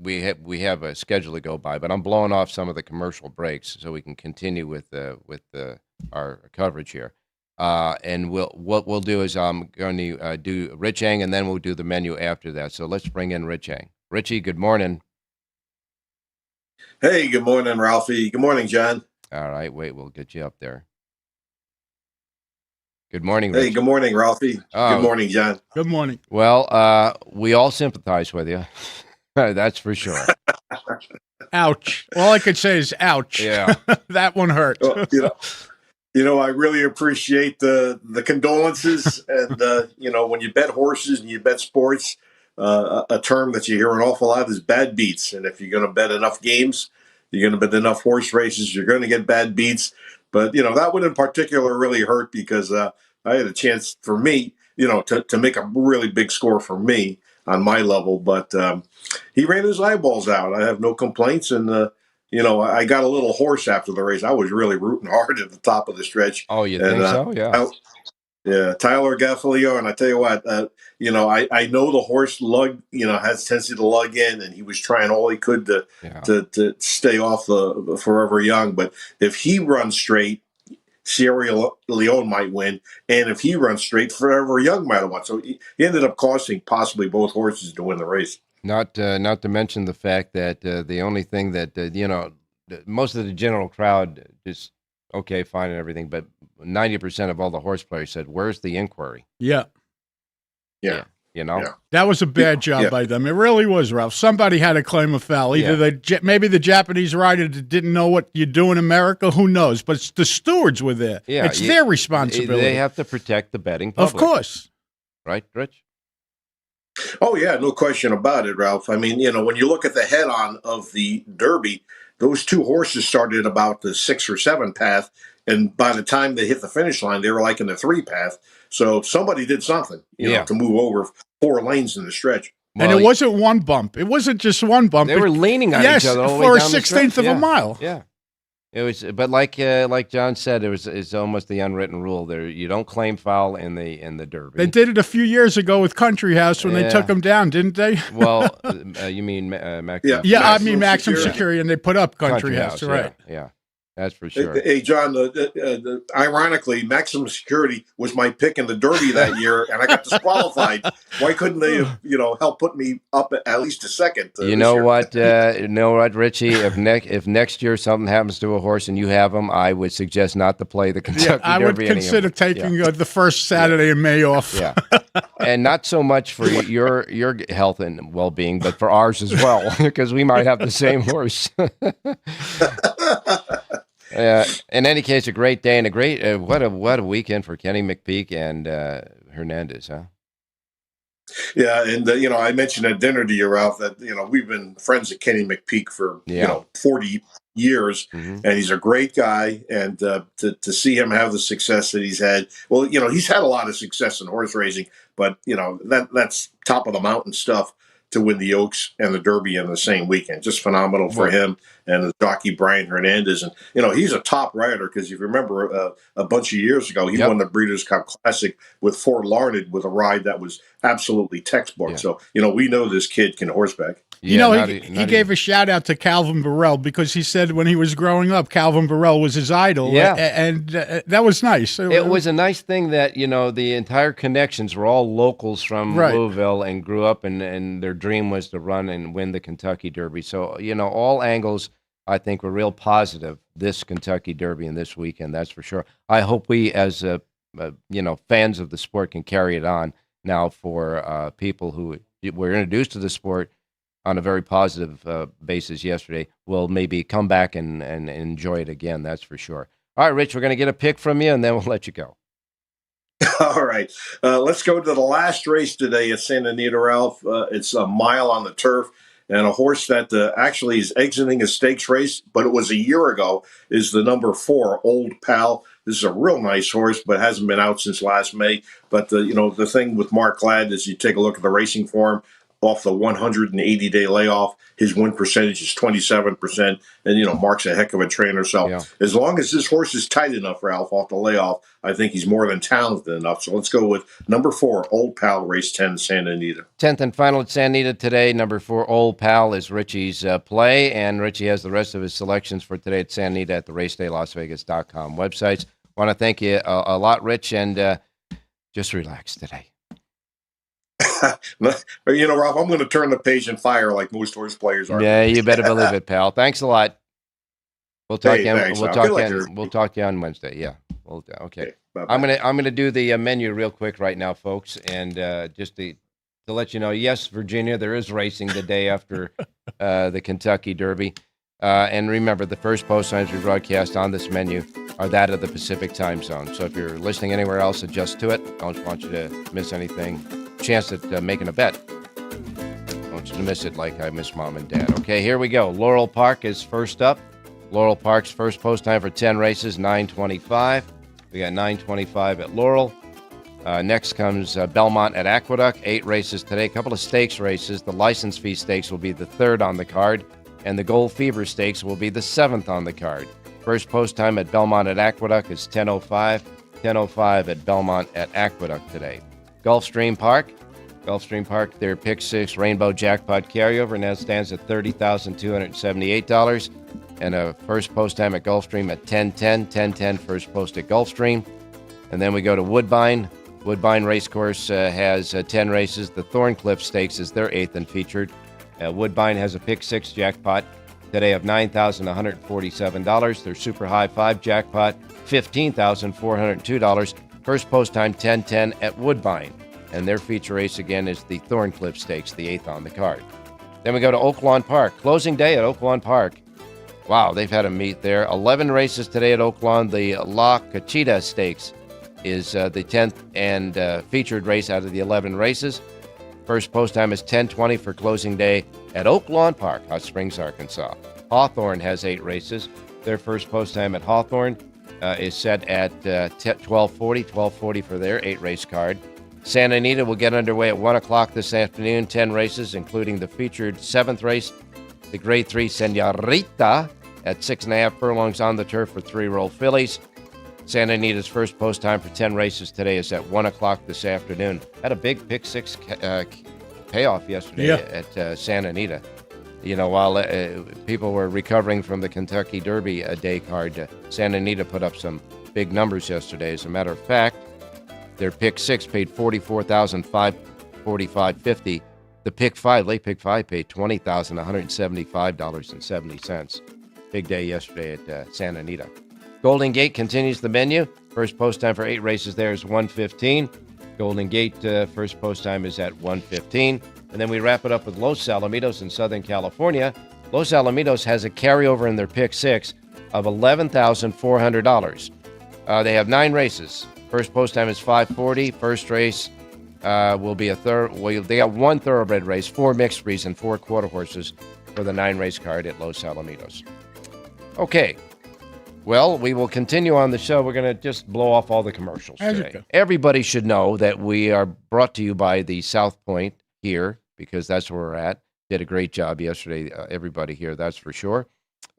we have a schedule to go by, but I'm blowing off some of the commercial breaks so we can continue with our coverage here. And what we'll do is I'm going to do Rich Eng, and then we'll do the menu after that. So let's bring in Rich Eng. Richie, good morning. Hey, good morning, Ralphie. Good morning, John. All right, wait, we'll get you up there. Good morning, Richie. Hey, good morning, Ralphie. Good morning, John. Good morning. Well, we all sympathize with you. That's for sure. Ouch. All I could say is ouch. Yeah. That one hurt. Well, I really appreciate the condolences. And, when you bet horses and you bet sports, a term that you hear an awful lot is bad beats. And if you're going to bet enough games, you're going to bet enough horse races, you're going to get bad beats. But, that one in particular really hurt because I had a chance for me, to make a really big score for me on my level. But he ran his eyeballs out. I have no complaints. And, I got a little hoarse after the race. I was really rooting hard at the top of the stretch. Oh, you think so? Yeah. Tyler Gaffalio, and I tell you what, I know the horse lug, has tendency to lug in, and he was trying all he could to stay off the Forever Young. But if he runs straight, Sierra Leone might win, and if he runs straight, Forever Young might have won. So he ended up costing possibly both horses to win the race. Not to mention the fact that the only thing that most of the general crowd is okay, fine, and everything, but 90% of all the horse players said, "Where's the inquiry?" Yeah. Yeah. That was a bad job by them. It really was, Ralph. Somebody had to claim a foul. Either maybe the Japanese rider didn't know what you do in America. Who knows? But the stewards were there. Yeah, it's their responsibility. They have to protect the betting public. Of course. Right, Rich? Oh yeah, no question about it, Ralph. I mean, when you look at the head-on of the Derby, those two horses started about the 6 or 7 path, and by the time they hit the finish line, they were like in the 3 path. So somebody did something, Yeah. to move over 4 lanes in the stretch. And it wasn't one bump. It wasn't just one bump. They were leaning on each other all the way for a down the 16th stretch. of a mile. Yeah. It was, but like John said, it's almost the unwritten rule. There, you don't claim foul in the Derby. They did it a few years ago with Country House when they took him down, didn't they? Well, you mean Maximum? Yeah, I mean Maximum Security, and they put up Country House, right? Yeah, that's for sure. Hey, John, ironically, Maximum Security was my pick in the Derby that year, and I got disqualified. Why couldn't they have, help put me up at least a second? You know what, Richie? If next year something happens to a horse and you have him, I would suggest not to play the Kentucky Derby. I would consider taking the first Saturday in May off. Yeah, and not so much for your health and well-being, but for ours as well, because we might have the same horse. In any case, a great day and a great what a weekend for Kenny McPeek and Hernandez, huh? Yeah, and I mentioned at dinner to you, Ralph, that we've been friends with Kenny McPeek for 40 years, and he's a great guy. And to see him have the success that he's had, well, he's had a lot of success in horse racing, but that's top of the mountain stuff. To win the Oaks and the Derby in the same weekend. Just phenomenal for him and the jockey Brian Hernandez. And, he's a top rider because if you remember a bunch of years ago, he won the Breeders' Cup Classic with Fort Larned with a ride that was absolutely textbook. Yeah. So, we know this kid can horseback. Yeah, he gave a shout out to Calvin Burrell because he said when he was growing up, Calvin Burrell was his idol. Yeah. And that was nice. It was a nice thing that, the entire connections were all locals from Louisville and grew up and their dream was to run and win the Kentucky Derby. So, all angles, I think, were real positive this Kentucky Derby and this weekend, that's for sure. I hope we as, fans of the sport can carry it on now for people who were introduced to the sport on a very positive basis yesterday, will maybe come back and enjoy it again, that's for sure. All right, Rich, we're going to get a pick from you, and then we'll let you go. All right. Let's go to the last race today at Santa Anita, Ralph. It's a mile on the turf, and a horse that actually is exiting a stakes race, but it was a year ago, is the number 4, Old Pal. This is a real nice horse, but hasn't been out since last May. But, the thing with Mark Ladd is you take a look at the racing form, off the 180-day layoff, his win percentage is 27%, and, Mark's a heck of a trainer. So as long as this horse is tight enough, Ralph, off the layoff, I think he's more than talented enough. So let's go with number 4, Old Pal, race 10, Santa Anita. 10th and final at Santa Anita today. Number 4, Old Pal, is Richie's play, and Richie has the rest of his selections for today at Santa Anita at the racedaylasvegas.com websites. I want to thank you a lot, Rich, and just relax today. Ralph, I'm going to turn the page and fire like most horse players are. Yeah, you better believe it, pal. Thanks a lot. We'll talk again. Thanks. We'll talk to you on Wednesday. Yeah. Okay. I'm gonna do the menu real quick right now, folks, and just to let you know. Yes, Virginia, there is racing the day after the Kentucky Derby, and remember the first post times we broadcast on this menu are that of the Pacific time zone. So if you're listening anywhere else, adjust to it. I don't want you to miss anything. Chance at making a bet. I want you to miss it like I miss Mom and Dad. Okay, here we go. Laurel Park is first up. Laurel Park's first post time for 10 races, 9:25. We got 9:25 at Laurel. Next comes Belmont at Aqueduct. 8 races today. A couple of stakes races. The license fee stakes will be the 3rd on the card, and the Gold Fever Stakes will be the 7th on the card. First post time at Belmont at Aqueduct is 10:05. 10:05 at Belmont at Aqueduct today. Gulfstream Park, their Pick 6 Rainbow Jackpot Carryover now stands at $30,278. And a first post time at Gulfstream at 10:10 first post at Gulfstream. And then we go to Woodbine. Woodbine Racecourse has 10 races. The Thorncliffe Stakes is their 8th and featured. Woodbine has a Pick 6 jackpot today of $9,147. Their Super High 5 jackpot, $15,402. First post time 10:10 at Woodbine. And their feature race again is the Thorncliffe Stakes, the 8th on the card. Then we go to Oaklawn Park. Closing day at Oaklawn Park. Wow, they've had a meet there. 11 races today at Oaklawn. The La Cachita Stakes is the 10th and featured race out of the 11 races. First post time is 10:20 for closing day at Oak Lawn Park, Hot Springs, Arkansas. Hawthorne has 8 races. Their first post time at Hawthorne is set at 12:40 for their 8-race card. Santa Anita will get underway at 1 o'clock this afternoon, 10 races, including the featured 7th race, the Grade 3 Senorita, at 6.5 furlongs on the turf for 3-year-old fillies. Santa Anita's first post time for 10 races today is at 1 o'clock this afternoon. Had a big pick 6 payoff yesterday at Santa Anita. You know, while people were recovering from the Kentucky Derby day card, Santa Anita put up some big numbers yesterday. As a matter of fact, their pick 6 paid $44,545.50. The pick 5, late pick 5, paid $20,175.70. Big day yesterday at Santa Anita. Golden Gate continues the menu. First post time for 8 races there is 1:15. Golden Gate first post time is at 1:15. And then we wrap it up with Los Alamitos in Southern California. Los Alamitos has a carryover in their pick 6 of $11,400. They have 9 races. First post time is 5:40. First race will be they got 1 thoroughbred race, 4 mixed breeds, and 4 quarter horses for the 9-race card at Los Alamitos. Okay. Well, we will continue on the show. We're going to just blow off all the commercials today. Everybody should know that we are brought to you by the South Point here, because that's where we're at. Did a great job yesterday, everybody here, that's for sure.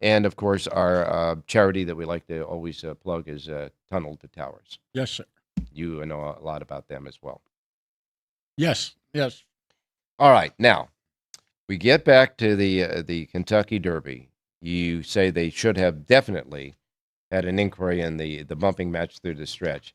And, of course, our charity that we like to always plug is Tunnel to Towers. Yes, sir. You know a lot about them as well. Yes. All right. Now, we get back to the Kentucky Derby. You say they should have definitely had an inquiry in the bumping match through the stretch.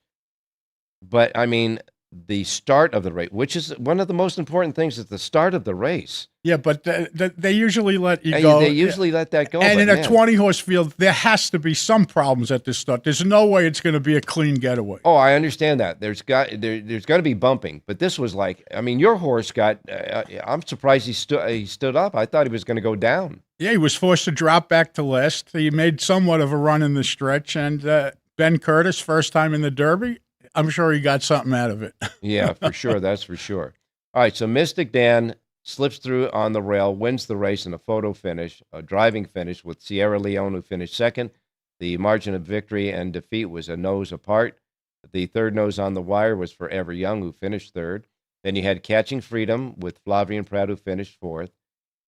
But, I mean, the start of the race, which is one of the most important things, is the start of the race. Yeah, but they usually let you go. They usually let that go. And in a 20-horse field, there has to be some problems at the start. There's no way it's going to be a clean getaway. Oh, I understand that. There's got to be bumping. But this was like, I mean, your horse got, I'm surprised he stood up. I thought he was going to go down. Yeah, he was forced to drop back to last. He made somewhat of a run in the stretch. And Ben Curtis, first time in the Derby, I'm sure he got something out of it. Yeah, for sure. That's for sure. All right, so Mystic Dan slips through on the rail, wins the race in a photo finish, a driving finish with Sierra Leone, who finished second. The margin of victory and defeat was a nose apart. The third nose on the wire was Forever Young, who finished third. Then you had Catching Freedom with Flavian Pratt, who finished fourth.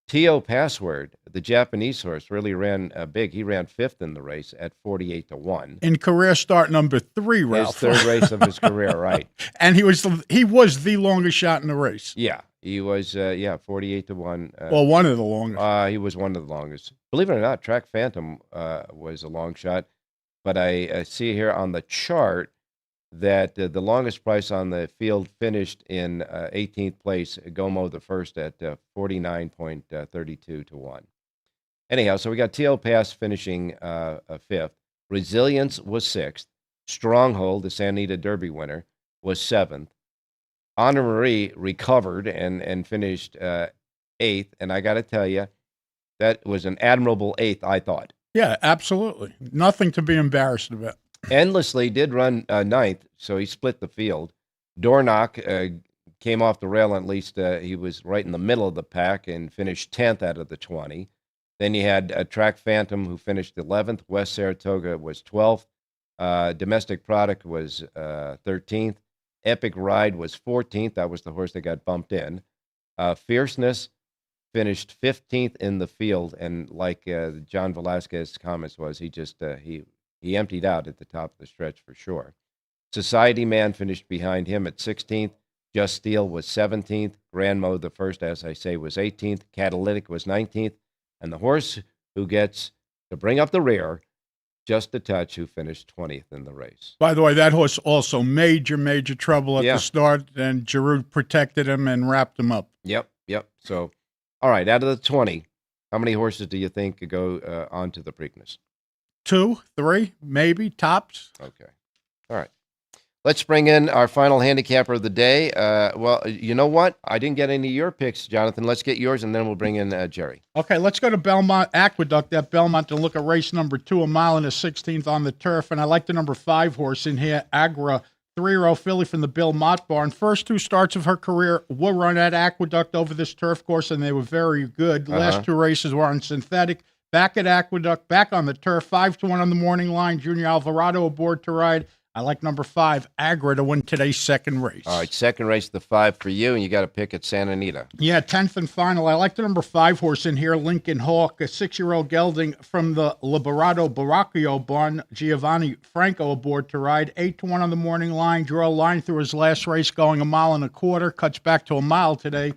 T.O. Password, the Japanese horse, really ran big. He ran fifth in the race at 48-1. In career start number 3, Ralph. His third race of his career, right. And he was the longest shot in the race. Yeah, he was, 48-1. Well, one of the longest. He was one of the longest. Believe it or not, Track Phantom was a long shot. But I see here on the chart that the longest price on the field finished in 18th place, Gomo the first at 49.32-1. Anyhow, so we got T.O. Pass finishing fifth. Resilience was sixth. Stronghold, the Santa Anita Derby winner, was seventh. Honor Marie recovered and finished eighth. And I got to tell you, that was an admirable eighth, I thought. Yeah, absolutely. Nothing to be embarrassed about. Endlessly did run ninth, so he split the field. Dornock came off the rail, at least he was right in the middle of the pack and finished 10th out of the 20. Then you had Track Phantom, who finished 11th. West Saratoga was 12th. Domestic Product was 13th. Epic Ride was 14th. That was the horse that got bumped in. Fierceness finished 15th in the field, and like John Velasquez's comments was, he just he emptied out at the top of the stretch for sure. Society Man finished behind him at 16th. Just Steel was 17th. Grand Mode, the first, as I say, was 18th. Catalytic was 19th. And the horse who gets to bring up the rear, Just a Touch, who finished 20th in the race. By the way, that horse also major trouble at the start, and Giroux protected him and wrapped him up. Yep. So, all right, out of the 20, how many horses do you think could go on to the Preakness? 2, 3, maybe, tops. Okay. All right. Let's bring in our final handicapper of the day. Well, you know what? I didn't get any of your picks, Jonathan. Let's get yours, and then we'll bring in Jerry. Okay, let's go to Belmont Aqueduct at Belmont to look at race number 2, 1 mile and a 16th on the turf. And I like the number 5 horse in here, Agra 3-year-old filly from the Bill Mott barn. First 2 starts of her career were run at Aqueduct over this turf course, and they were very good. Last 2 races were on synthetic. Back at Aqueduct, back on the turf, 5-1 on the morning line. Junior Alvarado aboard to ride. I like number 5, Agra, to win today's second race. All right, second race, the 5 for you, and you got to pick at Santa Anita. Yeah, 10th and final. I like the number 5 horse in here, Lincoln Hawk, a 6-year-old gelding from the Liberato Baracchio barn. Giovanni Franco aboard to ride. 8-1 on the morning line. Drew a line through his last race, going 1.25 miles. Cuts back to a mile today.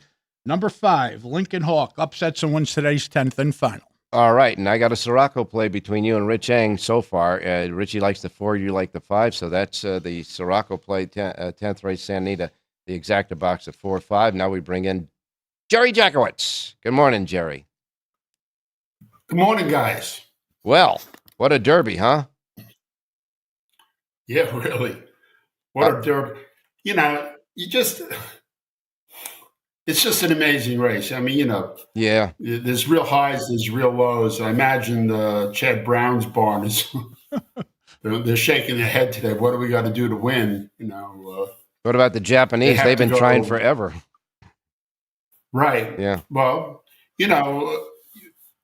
Number 5, Lincoln Hawk, upsets and wins today's 10th and final. All right, and I got a Siraco play between you and Rich Eng so far. Richie likes the 4, you like the 5, so that's the Siraco play, 10th race, Santa Anita, the exacta box of 4-5. Now we bring in Jerry Jackowitz. Good morning, Jerry. Good morning, guys. Well, what a derby, huh? Yeah, really. What a derby. You know, it's just an amazing race. I mean, yeah, there's real highs, there's real lows. I imagine Chad Brown's barn is they're shaking their head today. What do we got to do to win? What about the Japanese? They've been trying forever. Right. Yeah. Well,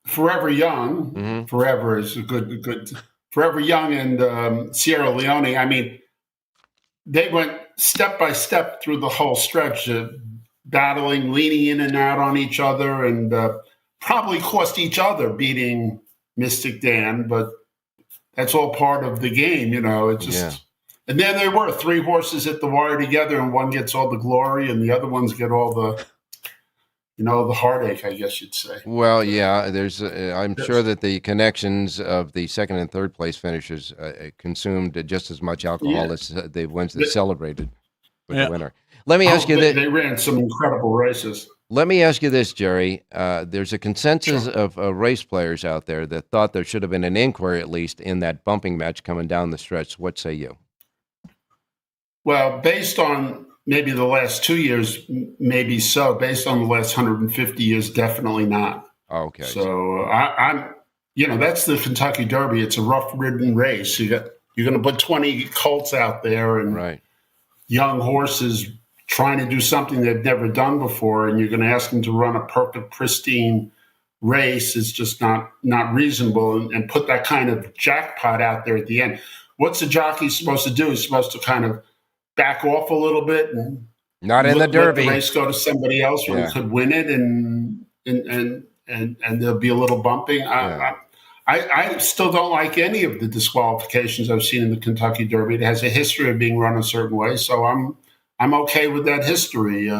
Forever Young. Forever is a good. Forever Young and Sierra Leone. I mean, they went step by step through the whole stretch. Battling, leaning in and out on each other, and probably cost each other beating Mystic Dan, but that's all part of the game, It's just, And then there were 3 horses at the wire together, and one gets all the glory, and the other ones get all the, the heartache, I guess you'd say. Well, yeah, there's. I'm sure that the connections of the second and third place finishers consumed just as much alcohol as the ones that celebrated with the winner. Let me ask you this. They ran some incredible races. Let me ask you this, Jerry. There's a consensus of race players out there that thought there should have been an inquiry, at least, in that bumping match coming down the stretch. What say you? Well, based on maybe the last 2 years, maybe so. Based on the last 150 years, definitely not. Okay. So I'm, that's the Kentucky Derby. It's a rough-ridden race. You're going to put 20 colts out there and young horses trying to do something they've never done before, and you're going to ask them to run a perfect, pristine race. It's just not reasonable, and put that kind of jackpot out there at the end. What's the jockey supposed to do? He's supposed to kind of back off a little bit and not in the Derby. Let the race go to somebody else who could win it, and there'll be a little bumping. I still don't like any of the disqualifications I've seen in the Kentucky Derby. It has a history of being run a certain way, so I'm okay with that history.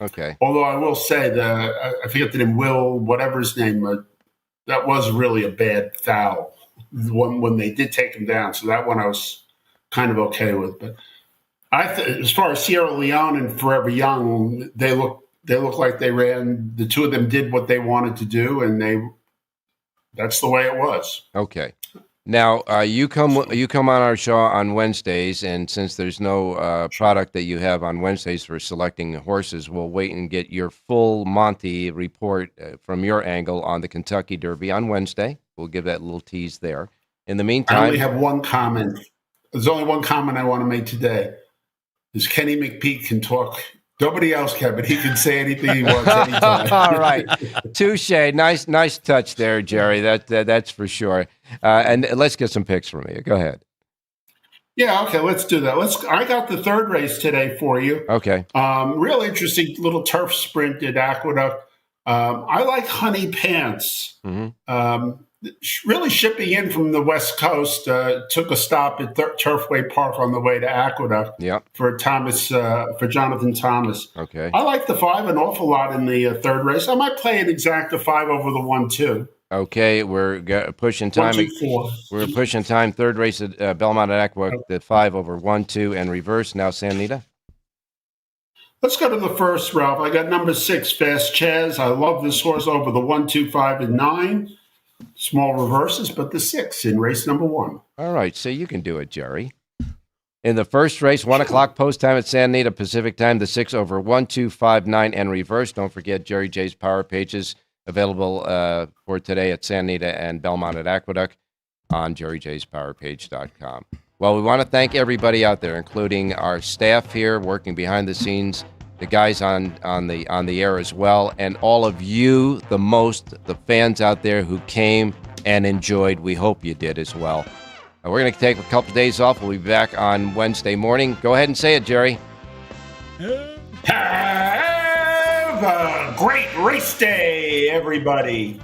Okay. Although I will say that I forget the name, Will, whatever his name, that was really a bad foul when they did take him down. So that one I was kind of okay with. But as far as Sierra Leone and Forever Young, they look like they ran. The 2 of them did what they wanted to do, and that's the way it was. Okay. Now, you come on our show on Wednesdays, and since there's no product that you have on Wednesdays for selecting horses, we'll wait and get your full Monty report from your angle on the Kentucky Derby on Wednesday. We'll give that little tease there. In the meantime, I only have one comment. There's only one comment I want to make today. Is Kenny McPeak can talk. Nobody else can, but he can say anything he wants anytime. All right. Touche. Nice touch there, Jerry. That's for sure. And let's get some picks from you. Go ahead. Yeah, okay, let's do that. I got the 3rd race today for you. Okay. Real interesting little turf sprint at Aqueduct. I like Honey Pants. Really shipping in from the West Coast. Took a stop at Turfway Park on the way to Aqueduct for Jonathan Thomas. Okay. I like the 5 an awful lot in the 3rd race. I might play an exacta 5 over the 1-2. Okay, we're pushing time. 1, 2, 4. We're pushing time. 3rd race at Belmont at Aqueduct, the 5 over 1-2 and reverse. Now, Santa Anita. Let's go to the first, Ralph. I got number 6, Fast Chaz. I love this horse over the 1, 2, 5, and 9. Small reverses, but the 6 in race number 1. All right, so you can do it, Jerry. In the first race, 1 o'clock post time at Santa Anita Pacific time, the 6 over 1, 2, 5, 9, and reverse. Don't forget Jerry J's Power Pages available for today at Santa Anita and Belmont at Aqueduct on jerryjspowerpage.com. Well, we want to thank everybody out there, including our staff here working behind the scenes, the guys on the air as well, and all of you, the fans out there who came and enjoyed. We hope you did as well. We're going to take a couple days off. We'll be back on Wednesday morning. Go ahead and say it, Jerry. Have a great race day, everybody.